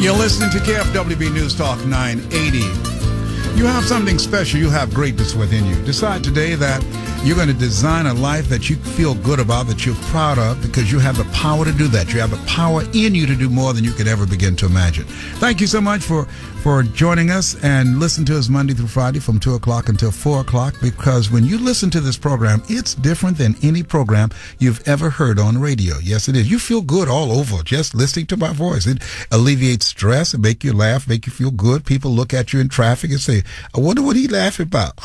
You're listening to KFWB News Talk 980. You have something special. You have greatness within you. Decide today that you're going to design a life that you feel good about, that you're proud of, because you have the power to do that. You have the power in you to do more than you could ever begin to imagine. Thank you so much for joining us, and listen to us Monday through Friday from 2 o'clock until 4 o'clock, because when you listen to this program, it's different than any program you've ever heard on radio. Yes, it is. You feel good all over just listening to my voice. It alleviates stress. It make you laugh, make you feel good. People look at you in traffic and say, I wonder what he laughing about.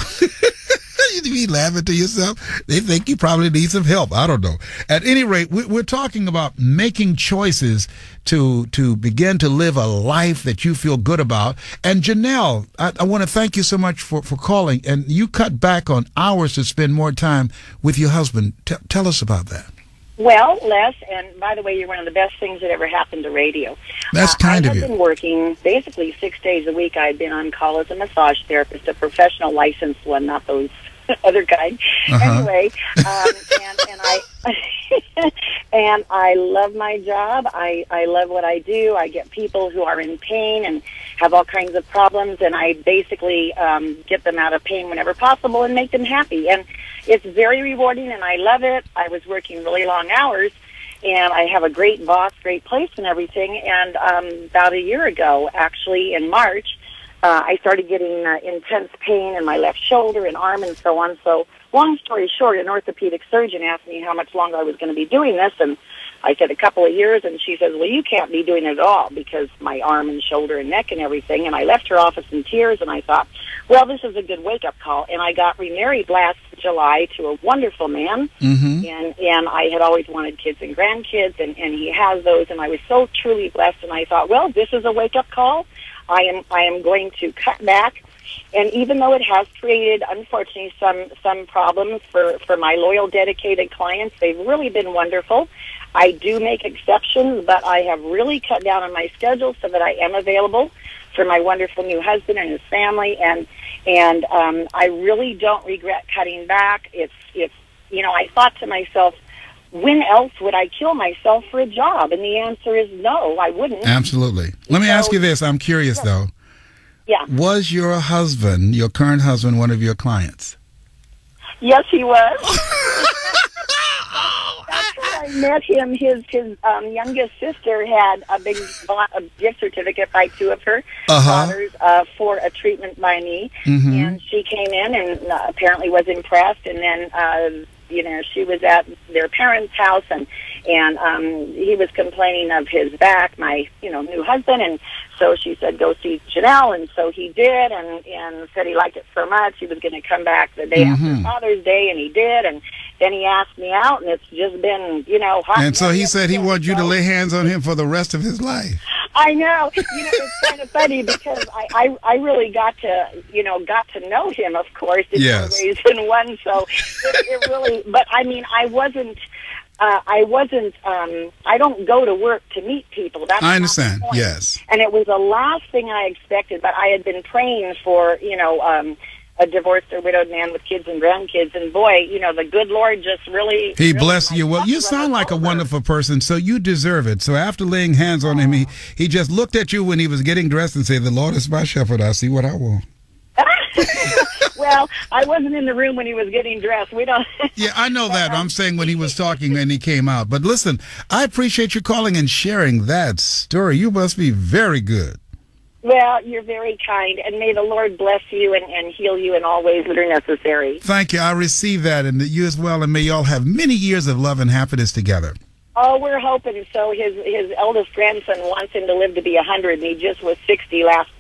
You be laughing to yourself. They think you probably need some help. I don't know. At any rate, we're talking about making choices to begin to live a life that you feel good about. And Janelle, I want to thank you so much for calling. And you cut back on hours to spend more time with your husband. Tell us about that. Well, Les, and by the way, you're one of the best things that ever happened to radio. That's kind of you. I've been working basically 6 days a week. I've been on call as a massage therapist, a professional licensed one, not those other kind. Anyway, and I love my job. I love what I do. I get people who are in pain and have all kinds of problems, and I basically get them out of pain whenever possible and make them happy. And it's very rewarding, and I love it. I was working really long hours, and I have a great boss, great place and everything. And about a year ago, actually, in March, I started getting intense pain in my left shoulder and arm and so on. So long story short, an orthopedic surgeon asked me how much longer I was going to be doing this, and I said a couple of years, and she says, well, you can't be doing it at all because my arm and shoulder and neck and everything. And I left her office in tears, and I thought, well, this is a good wake-up call. And I got remarried last July to a wonderful man, and I had always wanted kids and grandkids, and he has those, and I was so truly blessed, and I thought, well, this is a wake-up call. I am going to cut back, and even though it has created, unfortunately, some problems for my loyal, dedicated clients, they've really been wonderful. I do make exceptions, but I have really cut down on my schedule so that I am available for my wonderful new husband and his family, and I really don't regret cutting back. It's I thought to myself, when else would I kill myself for a job? And the answer is no, I wouldn't. Absolutely. Let me ask you this. I'm curious, though. Yeah. Was your husband, your current husband, one of your clients? Yes, he was. That's when I met him. His youngest sister had a gift certificate by two of her daughters for a treatment by me. And she came in and apparently was impressed. And then she was at their parents' house, and he was complaining of his back, my new husband, and so she said, go see Janelle, and so he did, and said he liked it so much he was going to come back the day after Father's Day, and he did, and then he asked me out, and it's just been hot. And so he said he wanted you to lay hands on him for the rest of his life. I know. It's kind of funny because I really got to know him, of course, in more ways than one. So it really, but I mean, I don't go to work to meet people. That's I understand. Not the point. Yes. And it was the last thing I expected, but I had been praying for, a divorced or widowed man with kids and grandkids, and boy, the good Lord just really... He blessed you. Well, you sound like a wonderful person, so you deserve it. So after laying hands on him, he just looked at you when he was getting dressed and said, the Lord is my shepherd, I see what I want. Well, I wasn't in the room when he was getting dressed. We don't... Yeah, I know that. I'm saying when he was talking and he came out. But listen, I appreciate you calling and sharing that story. You must be very good. Well, you're very kind, and may the Lord bless you and heal you in all ways that are necessary. Thank you. I receive that, and you as well, and may you all have many years of love and happiness together. Oh, we're hoping so. His eldest grandson wants him to live to be 100, and he just was 60 last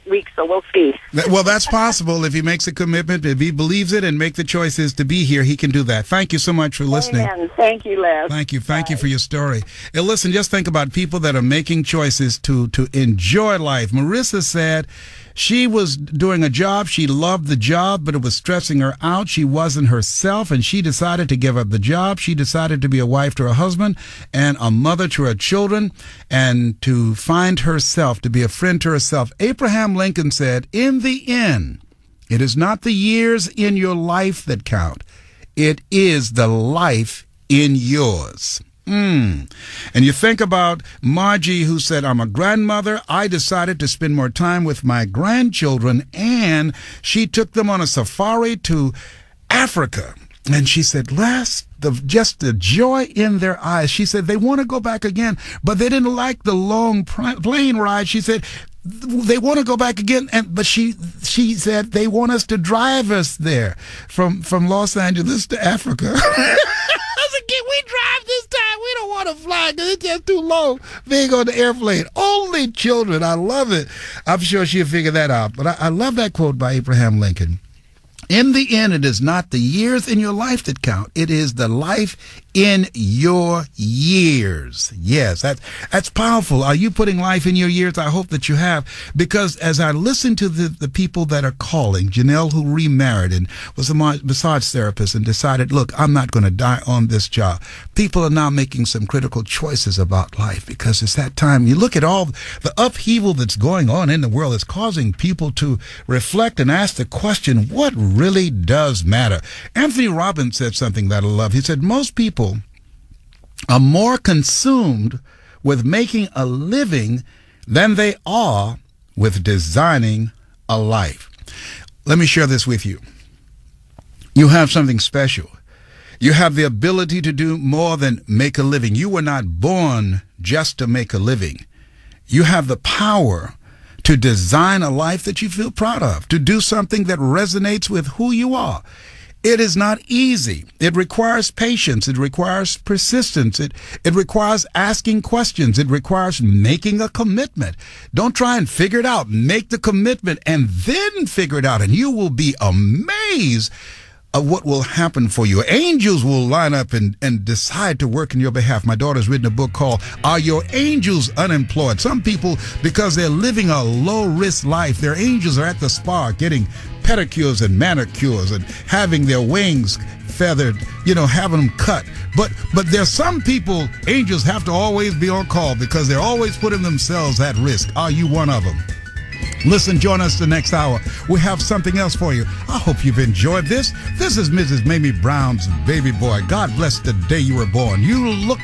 week, so we'll see. Well, that's possible if he makes a commitment, if he believes it and make the choices to be here, he can do that. Thank you so much for listening. Amen. Thank you, Les. Thank you. Thank you for your story. And listen, just think about people that are making choices to enjoy life. Marissa said she was doing a job. She loved the job, but it was stressing her out. She wasn't herself, and she decided to give up the job. She decided to be a wife to her husband and a mother to her children and to find herself, to be a friend to herself. Abraham Lincoln said, in the end, it is not the years in your life that count. It is the life in yours. And you think about Margie, who said, I'm a grandmother. I decided to spend more time with my grandchildren, and she took them on a safari to Africa. And she said, just the joy in their eyes. She said they want to go back again, but they didn't like the long plane ride. She said they want to go back again, but she said they want us to drive us there from Los Angeles to Africa. I said, can we drive this time? We don't want to fly because it's just too low being on the airplane. Only children. I love it. I'm sure she'll figure that out. But I love that quote by Abraham Lincoln. In the end, it is not the years in your life that count. It is the life in your years. Yes, that's powerful. Are you putting life in your years? I hope that you have, because as I listen to the people that are calling, Janelle, who remarried and was a massage therapist and decided, look, I'm not going to die on this job. People are now making some critical choices about life because it's that time. You look at all the upheaval that's going on in the world. It's causing people to reflect and ask the question, what really does matter? Anthony Robbins said something that I love. He said, most people are more consumed with making a living than they are with designing a life. Let me share this with you. You have something special. You have the ability to do more than make a living. You were not born just to make a living. You have the power to design a life that you feel proud of, to do something that resonates with who you are. It is not easy. It requires patience. It requires persistence. It requires asking questions. It requires making a commitment. Don't try and figure it out. Make the commitment and then figure it out, and you will be amazed of what will happen for you. Angels will line up and decide to work in your behalf. My daughter's written a book called Are Your Angels Unemployed? Some people, because they're living a low-risk life, their angels are at the spa getting pedicures and manicures and having their wings feathered, having them cut. But there's some people, angels have to always be on call because they're always putting themselves at risk. Are you one of them? Listen, join us the next hour. We have something else for you. I hope you've enjoyed this. This is Mrs. Mamie Brown's baby boy. God bless the day you were born. You look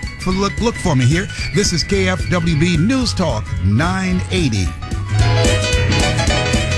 for me here. This is KFWB News Talk 980.